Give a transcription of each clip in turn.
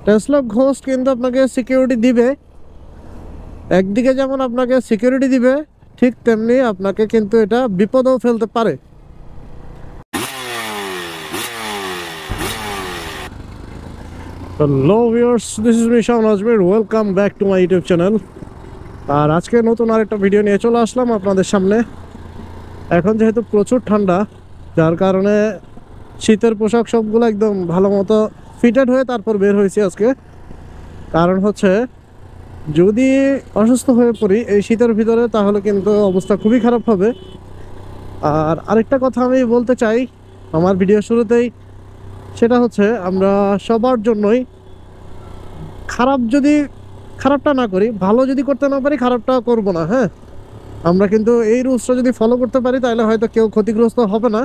Tesla ghost কিন্তু আপনাকে security দিবে, একদিকে যেমন আপনাকে সিকিউরিটি দিবে ঠিক তেমনি আপনাকে কিন্তু এটা বিপদেও ফেলতে পারে। Hello viewers, this is me Shaon Azmir, welcome back to my YouTube channel. আর আজকে নতুন আরেকটা ভিডিও নিয়ে চলে আসলাম আপনাদের সামনে। এখন যেহেতু প্রচুর ঠান্ডা, যার কারণে শীতের পোশাক সবগুলো একদম ভালো মতো ফিটেড হয়ে তারপর বের হয়েছি আজকে। কারণ হচ্ছে যদি অসুস্থ হয়ে পড়ি এই শীতের ভিতরে তাহলে কিন্তু অবস্থা খুবই খারাপ হবে। আর আরেকটা কথা আমি বলতে চাই আমার ভিডিও শুরুতেই, সেটা হচ্ছে আমরা সবার জন্যই খারাপটা না করি, ভালো যদি করতে না পারি খারাপটা করব না। হ্যাঁ, আমরা কিন্তু এই রুলসটা যদি ফলো করতে পারি তাহলে হয়তো কেউ ক্ষতিগ্রস্ত হবে না।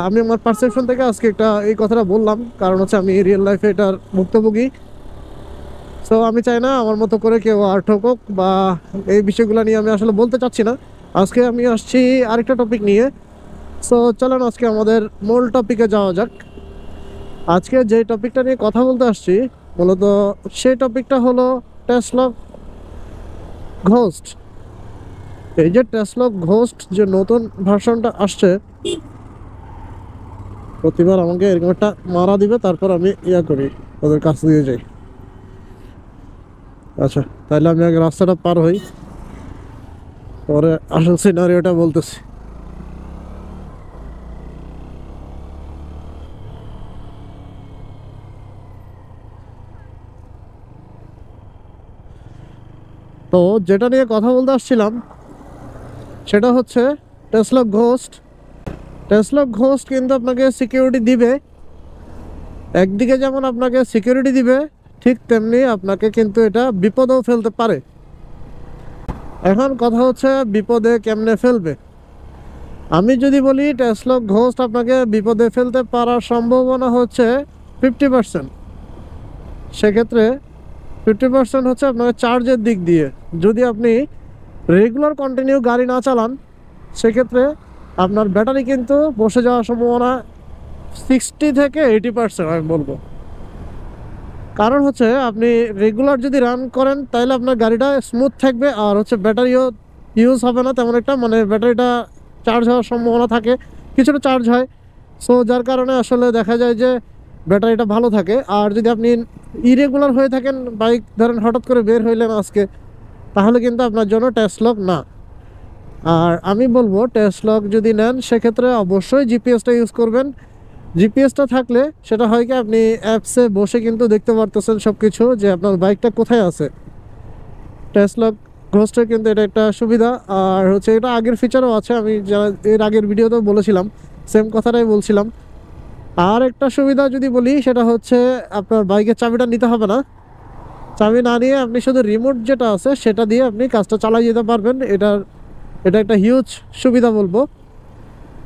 আমি আমার পারসেপশন থেকে আজকে এই কথাটা বললাম, কারণ হচ্ছে আমি রিয়েল লাইফে এটার ভুক্তভোগী। সো আমি চাই না আমার মতো করে কেউ আর ঠকুক, বা এই বিষয়গুলো নিয়ে আমি আসলে বলতে চাচ্ছি না। আজকে আমি আসছি আরেকটা টপিক নিয়ে। সো চলেন আজকে আমাদের মূল টপিকে যাওয়া যাক। আজকে যে টপিকটা নিয়ে কথা বলতে আসছি মূলত সেই টপিকটা হলো টেসলা ঘোস্ট। এই যে টেসলা ঘোস্ট যে নতুন ভার্সনটা আসছে, প্রতিবার আমাকে এরকম একটা মারা দিবে, তারপর আমি করি, ওদের কাছ দিয়ে যাই। আচ্ছা, তাহলে আমি আগে রাস্তাটা পার হই, পরে আসল সিনারিওটা বলতেছি। তো যেটা নিয়ে কথা বলতে আসছিলাম সেটা হচ্ছে টেসলা ঘোস্ট কিন্তু আপনাকে সিকিউরিটি দিবে, একদিকে যেমন আপনাকে সিকিউরিটি দিবে ঠিক তেমনি আপনাকে কিন্তু এটা বিপদেও ফেলতে পারে। এখন কথা হচ্ছে বিপদে কেমনে ফেলবে। আমি যদি বলি টেসলা ঘোস্ট আপনাকে বিপদে ফেলতে পারার সম্ভাবনা হচ্ছে 50%। সেক্ষেত্রে 50% হচ্ছে আপনাকে চার্জের দিক দিয়ে। যদি আপনি রেগুলার কন্টিনিউ গাড়ি না চালান সেক্ষেত্রে আপনার ব্যাটারি কিন্তু বসে যাওয়ার সম্ভাবনা 60 থেকে 80% আমি বলবো। কারণ হচ্ছে আপনি রেগুলার যদি রান করেন তাহলে আপনার গাড়িটা স্মুথ থাকবে, আর হচ্ছে ব্যাটারিও ইউজ হবে না তেমন একটা, মানে ব্যাটারিটা চার্জ হওয়ার সম্ভাবনা থাকে, কিছুটা চার্জ হয়। সো যার কারণে আসলে দেখা যায় যে ব্যাটারিটা ভালো থাকে। আর যদি আপনি ইরেগুলার হয়ে থাকেন, বাইক ধরেন হঠাৎ করে বের হইলেন আজকে, তাহলে কিন্তু আপনার জন্য টেসলা না। আর আমি বলবো টেসলা যদি নেন সেক্ষেত্রে অবশ্যই জিপিএসটা ইউজ করবেন। জিপিএসটা থাকলে সেটা হয় কি, আপনি অ্যাপসে বসে কিন্তু দেখতে পারতেছেন সব কিছু, যে আপনার বাইকটা কোথায় আছে। টেসলা ঘোস্টের কিন্তু এটা একটা সুবিধা। আর হচ্ছে এটা আগের ফিচারও আছে, আমি এর আগের ভিডিওতেও বলেছিলাম, সেম কথাটাই বলছিলাম। আর একটা সুবিধা যদি বলি সেটা হচ্ছে আপনার বাইকের চাবিটা নিতে হবে না। চাবি না নিয়ে আপনি শুধু রিমোট যেটা আছে সেটা দিয়ে আপনি কাজটা চালিয়ে যেতে পারবেন। এটা একটা হিউজ সুবিধা বলবো।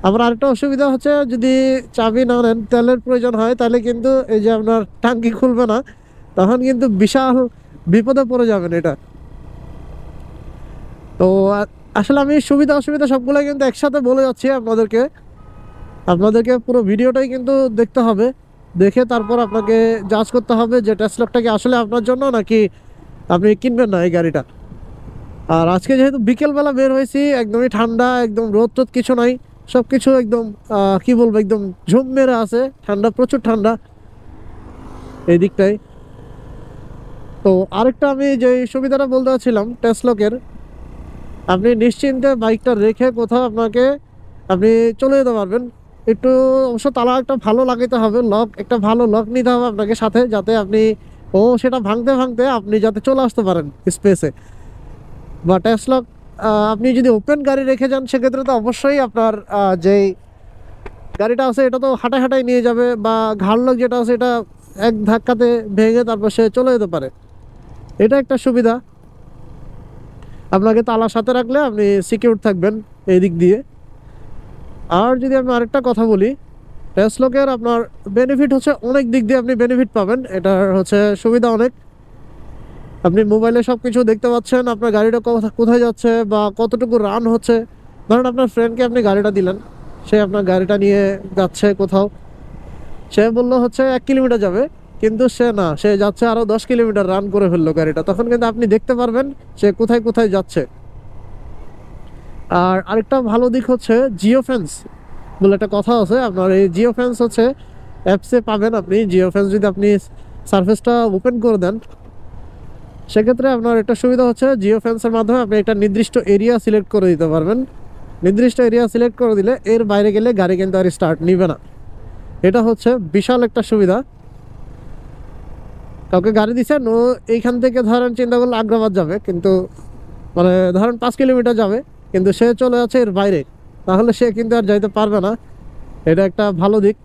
আবার আরেকটা অসুবিধা হচ্ছে যদি চাবি না নেন, তেলের প্রয়োজন হয়, তাহলে কিন্তু এই যে আপনার টাঙ্কি খুলবে না, তখন কিন্তু বিশাল বিপদে পড়ে যাবেন এটা। তো আসলে আমি সুবিধা অসুবিধা সবগুলো কিন্তু একসাথে বলে যাচ্ছি আপনাদেরকে পুরো ভিডিওটাই কিন্তু দেখতে হবে, দেখে তারপর আপনাকে জাজ করতে হবে যে টেসলাটা কি আসলে আপনার জন্য নাকি আপনি কিনবেন না এই গাড়িটা। আর আজকে যেহেতু বিকেলবেলা বের হয়েছি, একদমই ঠান্ডা, একদম রোদ টোদ কিছু নাই, সব কিছু একদম কি বলবো, একদম ঝুম মেরে আছে, ঠান্ডা, প্রচুর ঠান্ডা এই দিকটাই। তো আরেকটা আমি যে সুবিধাটা বলতে চাচ্ছিলাম টেসলাকের, আপনি নিশ্চিন্তে বাইকটা রেখে কোথাও আপনি চলে যেতে পারবেন। একটু অবশ্য তালা একটা ভালো লাগাইতে হবে, একটা ভালো লক নিতে হবে আপনাকে সাথে, যাতে আপনি সেটা ভাঙতে ভাঙতে আপনি যাতে চলে আসতে পারেন স্পেসে। বা টেসলা আপনি যদি ওপেন গাড়ি রেখে যান সেক্ষেত্রে তো অবশ্যই আপনার যেই গাড়িটা আছে এটা তো হাঁটায় হাঁটায় নিয়ে যাবে, বা ঘাড় লক যেটা আছে এটা এক ধাক্কাতে ভেঙে তারপর সে চলে যেতে পারে। এটা একটা সুবিধা, আপনাকে তালার সাথে রাখলে আপনি সিকিউর থাকবেন এই দিক দিয়ে। আর যদি আমি আরেকটা কথা বলি, টেসলাকের আপনার বেনিফিট হচ্ছে অনেক দিক দিয়ে আপনি বেনিফিট পাবেন। এটার হচ্ছে সুবিধা অনেক, আপনি মোবাইলে সব কিছু দেখতে পাচ্ছেন, আপনার গাড়িটা কোথায় যাচ্ছে বা কতটুকু রান হচ্ছে। ধরুন আপনার ফ্রেন্ডকে আপনি গাড়িটা দিলেন, সে আপনার গাড়িটা নিয়ে যাচ্ছে কোথাও, সে বললো হচ্ছে 1 কিলোমিটার যাবে, কিন্তু সে যাচ্ছে আরো 10 কিলোমিটার রান করে ফেললো গাড়িটা, তখন কিন্তু আপনি দেখতে পারবেন সে কোথায় কোথায় যাচ্ছে। আর আরেকটা ভালো দিক হচ্ছে জিও ফেন্স বলে একটা কথা আছে, আপনার এই জিও ফেন্স হচ্ছে অ্যাপসে পাবেন। আপনি জিও ফেন্স যদি আপনি সারফেসটা ওপেন করে দেন, সেক্ষেত্রে আপনার একটা সুবিধা হচ্ছে জিও ফেন্সের মাধ্যমে আপনি একটা নির্দিষ্ট এরিয়া সিলেক্ট করে দিতে পারবেন। নির্দিষ্ট এরিয়া সিলেক্ট করে দিলে এর বাইরে গেলে গাড়ি কিন্তু আর স্টার্ট নিবে না। এটা হচ্ছে বিশাল একটা সুবিধা। কাউকে গাড়ি দিচ্ছেন, ও এইখান থেকে ধরেন চিন্তা করলে আগ্রাবাদ যাবে, কিন্তু মানে ধরেন 5 কিলোমিটার যাবে, কিন্তু সে চলে যাচ্ছে এর বাইরে, তাহলে সে কিন্তু আর যাইতে পারবে না। এটা একটা ভালো দিক।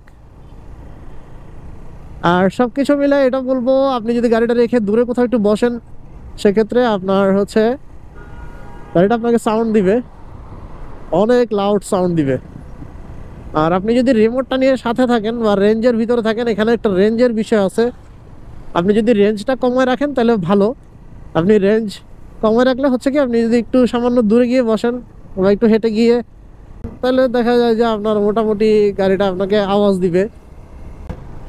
আর সব কিছু মিলে এটা বলবো, আপনি যদি গাড়িটা রেখে দূরে কোথাও একটু বসেন, সেক্ষেত্রে আপনার হচ্ছে গাড়িটা আপনাকে সাউন্ড দিবে, অনেক লাউড সাউন্ড দিবে। আর আপনি যদি রিমোটটা নিয়ে সাথে থাকেন বা রেঞ্জের ভিতরে থাকেন, এখানে একটা রেঞ্জের বিষয় আছে। আপনি যদি রেঞ্জটা কমে রাখেন তাহলে ভালো। আপনি রেঞ্জ কমে রাখলে হচ্ছে কি, আপনি যদি একটু সামান্য দূরে গিয়ে বসেন বা একটু হেঁটে গিয়ে, তাহলে দেখা যায় যে আপনার মোটামুটি গাড়িটা আপনাকে আওয়াজ দিবে।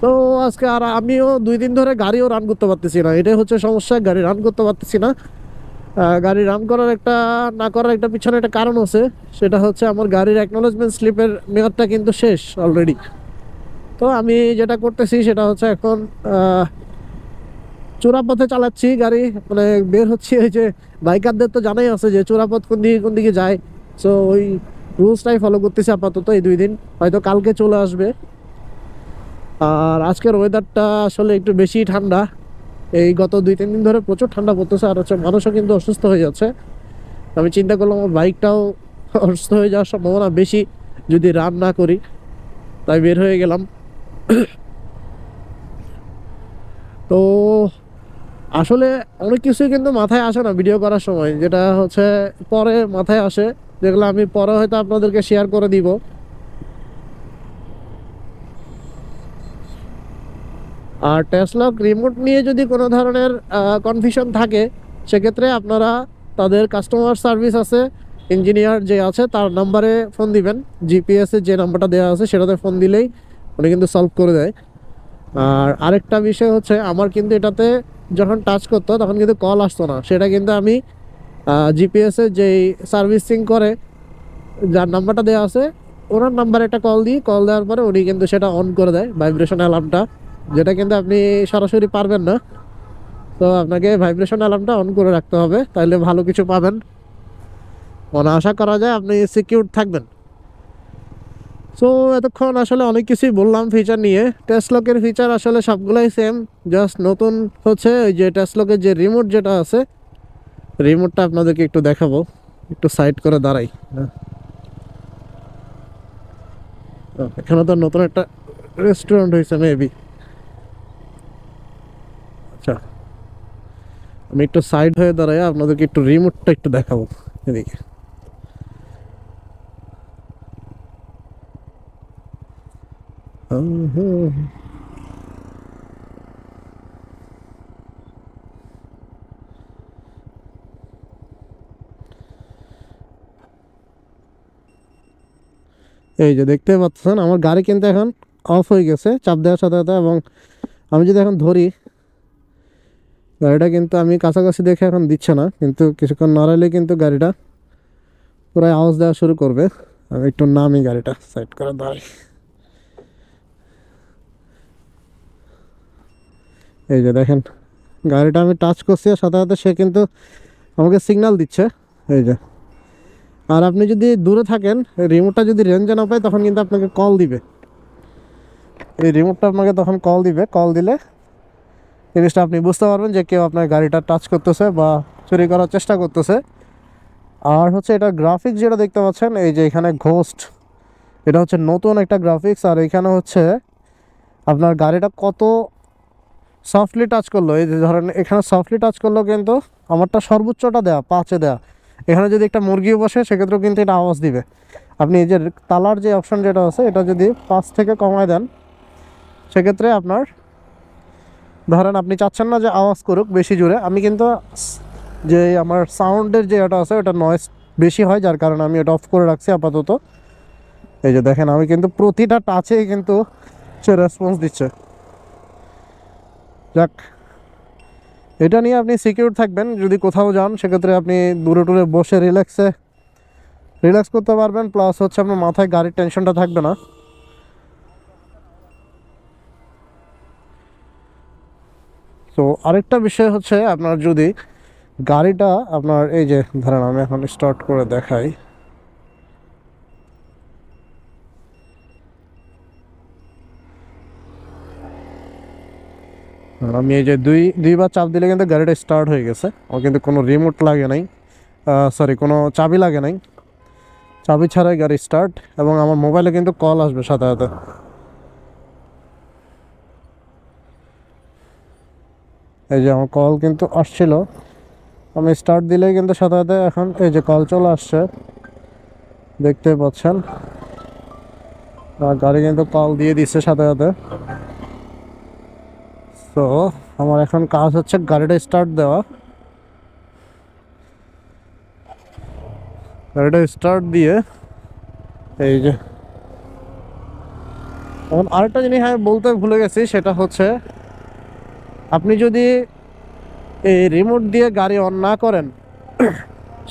তো আজকে আর আমিও 2 দিন ধরে গাড়িও রান করতে পারতেছি না, এটাই হচ্ছে সমস্যা, গাড়ি রান করতে পারতেছি না। গাড়ি রান করার না করার একটা পিছনে একটা কারণ আছে, সেটা হচ্ছে আমার গাড়ির অ্যাকনোলেজমেন্ট স্লিপের মেয়াদটা কিন্তু শেষ অলরেডি। তো আমি যেটা করতেছি সেটা হচ্ছে এখন চোরাপথে চালাচ্ছি গাড়ি, মানে বের হচ্ছে। এই যে বাইকারদের তো জানাই আছে যে চোরাপথ কোন দিকে যায়, সো ওই রুলসটাই ফলো করতেছি আপাতত এই 2 দিন, হয়তো কালকে চলে আসবে। আর আজকের ওয়েদারটা আসলে একটু বেশি ঠান্ডা, এই গত 2-3 দিন ধরে প্রচুর ঠান্ডা পড়তেছে, আর হচ্ছে মানুষও কিন্তু অসুস্থ হয়ে যাচ্ছে। আমি চিন্তা করলাম আমার বাইকটাও অসুস্থ হয়ে যাওয়ার সম্ভাবনা বেশি যদি রান না করি, তাই বের হয়ে গেলাম। তো আসলে অনেক কিছুই কিন্তু মাথায় আসে না ভিডিও করার সময়, যেটা হচ্ছে পরে মাথায় আসে, যেগুলো আমি পরে হয়তো আপনাদেরকে শেয়ার করে দিব। আর টেসলা রিমোট নিয়ে যদি কোনো ধরনের কনফিউশন থাকে, সেক্ষেত্রে আপনারা তাদের কাস্টমার সার্ভিস আছে, ইঞ্জিনিয়ার যে আছে তার নাম্বারে ফোন দিবেন। জিপিএসের যে নাম্বারটা দেওয়া আছে সেটাতে ফোন দিলেই উনি কিন্তু সলভ করে দেয়। আর আরেকটা বিষয় হচ্ছে, আমার কিন্তু এটাতে যখন টাচ করতো তখন কিন্তু কল আসতো না, সেটা কিন্তু আমি জিপিএসের যেই সার্ভিসিং করে যার নাম্বারটা দেওয়া আছে ওনার নাম্বারে একটা কল দিই, কল দেওয়ার পরে উনি কিন্তু সেটা অন করে দেয় ভাইব্রেশন অ্যালার্মটা, যেটা কিন্তু আপনি সরাসরি পারবেন না। তো আপনাকে ভাইব্রেশন অ্যালার্মটা অন করে রাখতে হবে, তাহলে ভালো কিছু পাবেন, মানে আশা করা যায় আপনি সিকিউর থাকবেন। সো এতক্ষণ আসলে অনেক কিছুই বললাম ফিচার নিয়ে। টেসলকের ফিচার আসলে সবগুলাই সেম, জাস্ট নতুন হচ্ছে ওই যে টেসলকের যে রিমোট যেটা আছে, রিমোটটা আপনাদেরকে একটু দেখাবো। একটু সাইড করে দাঁড়াই। এখানে তো নতুন একটা রেস্টুরেন্ট হয়েছে মেবি। আচ্ছা, আমি একটু সাইড হয়ে দাঁড়াই, আপনাদেরকে একটু রিমোটটা একটু দেখাবো এদিকে। এই যে দেখতে পাচ্ছেন আমার গাড়ি কিন্তু এখন অফ হয়ে গেছে চাপ দেওয়ার সাথে সাথে, এবং আমি যদি এখন ধরি গাড়িটা কিন্তু আমি কাছাকাছি দেখে এখন দিচ্ছে না, কিন্তু কিছুক্ষণ নড়াইলে কিন্তু গাড়িটা পুরো আওয়াজ দেওয়া শুরু করবে। আমি একটু নামি গাড়িটা সাইড করে দাঁড়াই। এই যে দেখেন গাড়িটা আমি টাচ করছি আর সাথে সাথে সে কিন্তু আমাকে সিগন্যাল দিচ্ছে, এই যে। আর আপনি যদি দূরে থাকেন, রিমোটটা যদি রেঞ্জে না পায় তখন কিন্তু আপনাকে কল দিবে, এই রিমোটটা আপনাকে তখন কল দিবে। কল দিলে জিনিসটা আপনি বুঝতে পারবেন যে কেউ আপনার গাড়িটা টাচ করতেছে বা চুরি করার চেষ্টা করতেছে। আর হচ্ছে এটা গ্রাফিক্স যেটা দেখতে পাচ্ছেন, এই যে এখানে ঘোস্ট, এটা হচ্ছে নতুন একটা গ্রাফিক্স। আর এখানে হচ্ছে আপনার গাড়িটা কত সফটলি টাচ করলো, এই যে ধরেন এখানে সফটলি টাচ করলো, কিন্তু আমারটা সর্বোচ্চটা দেয়া 5-এ দেয়া। এখানে যদি একটা মুরগিও বসে সেক্ষেত্রেও কিন্তু এটা আওয়াজ দিবে। আপনি এই যে তালার যে অপশন যেটা আছে, এটা যদি 5 থেকে কমায় দেন, সেক্ষেত্রে আপনার ধরেন আপনি চাচ্ছেন না যে আওয়াজ করুক বেশি জোরে, আমি কিন্তু যে আমার সাউন্ডের যে এটা আছে ওটা নয়েজ বেশি হয়, যার কারণে আমি এটা অফ করে রাখছি আপাতত। এই যে দেখেন আমি কিন্তু প্রতিটা টাচেই কিন্তু সে রেসপন্স দিচ্ছে। যাক, এটা নিয়ে আপনি সিকিউর থাকবেন। যদি কোথাও যান সেক্ষেত্রে আপনি দূরে টুরে বসে রিল্যাক্স করতে পারবেন, প্লাস হচ্ছে আপনার মাথায় গাড়ির টেনশনটা থাকবে না। তো আরেকটা বিষয় হচ্ছে, আপনার যদি গাড়িটা আপনার এই যে ধরেন আমি এখন স্টার্ট করে দেখাই, আমি এই যে দুইবার চাপ দিলে কিন্তু গাড়িটা স্টার্ট হয়ে গেছে। ও কিন্তু কোনো রিমোট লাগে নাই, সরি কোনো চাবি লাগে নাই, চাবি ছাড়াই গাড়ি স্টার্ট। এবং আমার মোবাইলে কিন্তু কল আসবে সাথে সাথে। এই যে আমার কল কিন্তু আসছিল, আমি স্টার্ট দিলেই কিন্তু সাথে সাথে এখন এই যে কল চলে আসছে, দেখতে পাচ্ছেন। গাড়ি কিন্তু কল দিয়ে দিচ্ছে সাথে সাথে। তো আমার এখন কাজ হচ্ছে গাড়িটা স্টার্ট দেওয়া। গাড়িটা স্টার্ট দিয়ে এই যে এখন আরেকটা জিনিস আমি বলতে ভুলে গেছি, সেটা হচ্ছে আপনি যদি এই রিমোট দিয়ে গাড়ি অন না করেন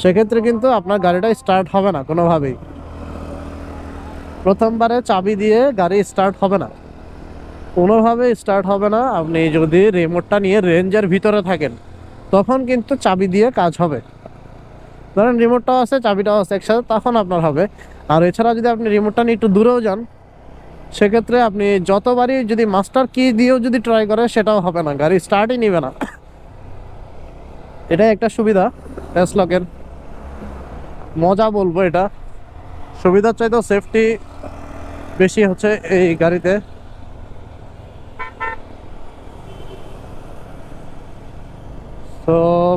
সেক্ষেত্রে কিন্তু আপনার গাড়িটা স্টার্ট হবে না কোনোভাবেই। প্রথমবারে চাবি দিয়ে গাড়ি স্টার্ট হবে না, কোনোভাবে স্টার্ট হবে না। আপনি যদি রিমোটটা নিয়ে রেঞ্জের ভিতরে থাকেন তখন কিন্তু চাবি দিয়ে কাজ হবে। ধরেন রিমোটটাও আছে চাবিটাও আছে একসাথে, তখন আপনার হবে। আর এছাড়া যদি আপনি রিমোটটা নিয়ে একটু দূরেও যান সেক্ষেত্রে আপনি যতবারই যদি মাস্টার কি দিয়েও যদি ট্রাই করে সেটাও হবে না, গাড়ি স্টার্টই নিবে না। এটাই একটা সুবিধা টেসলকের, মজা বলবো এটা। সুবিধার চাইতেও সেফটি বেশি হচ্ছে এই গাড়িতে। তো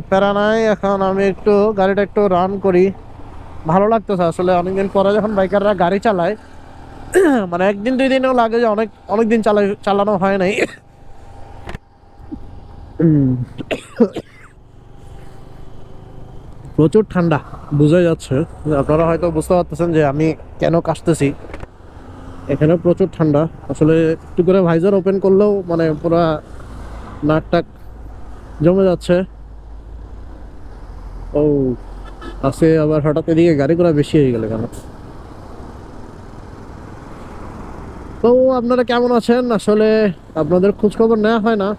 প্যারা নাই, এখন আমি একটু গাড়িটা একটু রান করি। ভালো লাগতেছে আসলে, অনেকদিন পরে যখন বাইকাররা গাড়ি চালায় মানে একদিন দুই দিনও লাগে যে অনেক দিন চালানো হয় নাই। প্রচুর ঠান্ডা বোঝা যাচ্ছে, আপনারা হয়তো বুঝতে পারতেছেন যে আমি কেন কাশতেছি। এখানে প্রচুর ঠান্ডা আসলে, একটু করে ভাইজার ওপেন করলেও মানে পুরো নাক টাক জমে যাচ্ছে। ও আছে আবার হঠাৎ এদিকে গাড়ি ঘোড়া বেশি হয়ে গেল কেন? তো আপনারা কেমন আছেন? আসলে আপনাদের খোঁজখবর নেওয়া হয় না।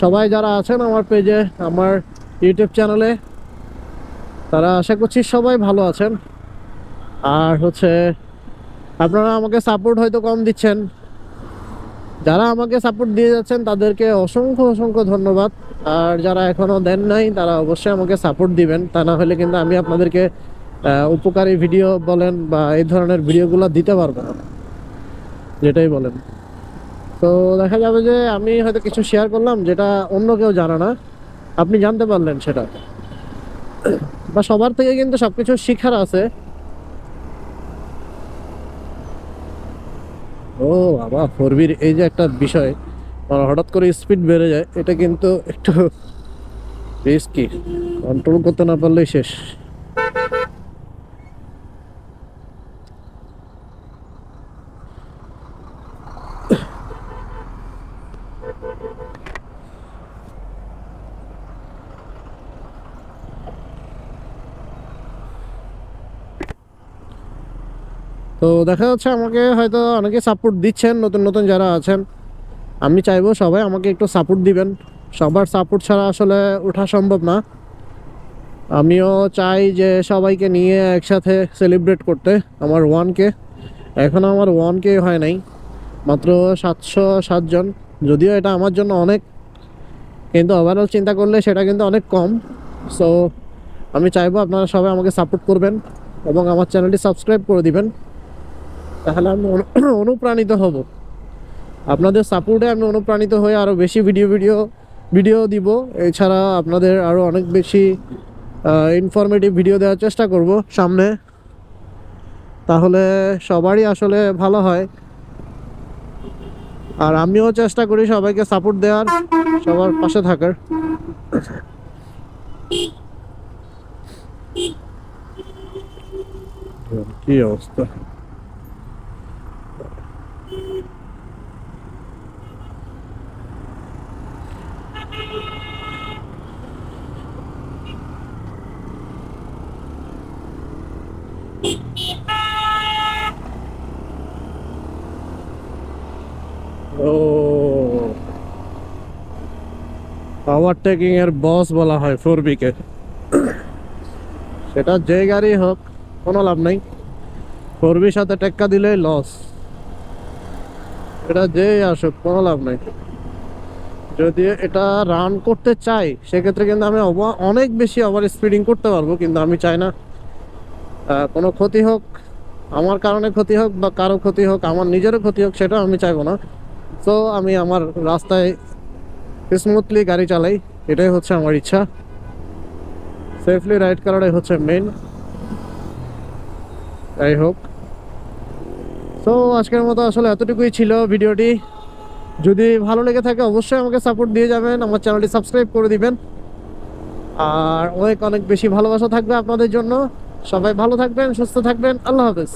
সবাই যারা আছেন আমার পেজে, আমার ইউটিউব চ্যানেলে, তারা আশা করছি সবাই ভালো আছেন। আর হচ্ছে আপনারা আমাকে সাপোর্ট হয়তো কম দিচ্ছেন, যারা আমাকে সাপোর্ট দিয়ে যাচ্ছেন তাদেরকে অসংখ্য ধন্যবাদ। আর যারা এখনো দেন নাই তারা অবশ্যই আমাকে সাপোর্ট দিবেন, তা না হলে কিন্তু আমি আপনাদেরকে উপকারী ভিডিও বলেন বা এই ধরনের ভিডিওগুলো দিতে পারবো না, যেটাই বলেন। তো দেখা যাবে যে আমি হয়তো কিছু শেয়ার করলাম যেটা অন্য কেউ জানে না, আপনি জানতে পারলেন সেটা। বা সবার থেকে কিন্তু সবকিছু শিখার আছে। ও বাবা, ফোরবির এই যে একটা বিষয়, মানে হঠাৎ করে স্পিড বেড়ে যায়, এটা কিন্তু একটু রিস্কি, কন্ট্রোল করতে না পারলেই শেষ। তো দেখা যাচ্ছে আমাকে হয়তো অনেকে সাপোর্ট দিচ্ছেন, নতুন নতুন যারা আছেন। আমি চাইবো সবাই আমাকে একটু সাপোর্ট দিবেন, সবার সাপোর্ট ছাড়া আসলে ওঠা সম্ভব না। আমিও চাই যে সবাইকে নিয়ে একসাথে সেলিব্রেট করতে আমার 1K। এখনও আমার 1K হয় নাই, মাত্র 707 জন। যদিও এটা আমার জন্য অনেক, কিন্তু ওভারঅল চিন্তা করলে সেটা কিন্তু অনেক কম। সো আমি চাইবো আপনারা সবাই আমাকে সাপোর্ট করবেন এবং আমার চ্যানেলটি সাবস্ক্রাইব করে দিবেন, তাহলে আমি অনুপ্রাণিত হব। আপনাদের সাপোর্টে আমি অনুপ্রাণিত হয়ে আরও বেশি ভিডিও দিব। এছাড়া আপনাদের আরও অনেক বেশি ইনফরমেটিভ ভিডিও দেওয়ার চেষ্টা করব সামনে, তাহলে সবারই আসলে ভালো হয়। আর আমিও চেষ্টা করি সবাইকে সাপোর্ট দেওয়ার, সবার পাশে থাকার। কি অবস্থা! ও, ওভারটেকিং এর বস বলা হয় 4B কে। সেটা যে গাড়ি হোক কোনো লাভ নাই, 4Bর সাথে টেক্কা দিলেই লস। এটা যেই আসুক কোনো লাভ নাই। যদি এটা রান করতে চাই সেক্ষেত্রে কিন্তু আমি অনেক বেশি ওভার স্পিডিং করতে পারবো, কিন্তু আমি চাই না কোনো ক্ষতি হোক, আমার কারণে ক্ষতি হোক বা কারো ক্ষতি হোক, আমার নিজেরও ক্ষতি হোক, সেটা আমি চাইবো না। তো আমি আমার রাস্তায় স্মুথলি গাড়ি চালাই, এটাই হচ্ছে আমার ইচ্ছা। সেফলি রাইড করাটাই হচ্ছে মেন। যাই হোক, তো আজকের মতো আসলে এতটুকুই ছিল ভিডিওটি। যদি ভালো লেগে থাকে অবশ্যই আমাকে সাপোর্ট দিয়ে যাবেন, আমার চ্যানেলটি সাবস্ক্রাইব করে দিবেন। আর অনেক অনেক বেশি ভালোবাসা থাকবে আপনাদের জন্য। সবাই ভালো থাকবেন, সুস্থ থাকবেন। আল্লাহ হাফেজ।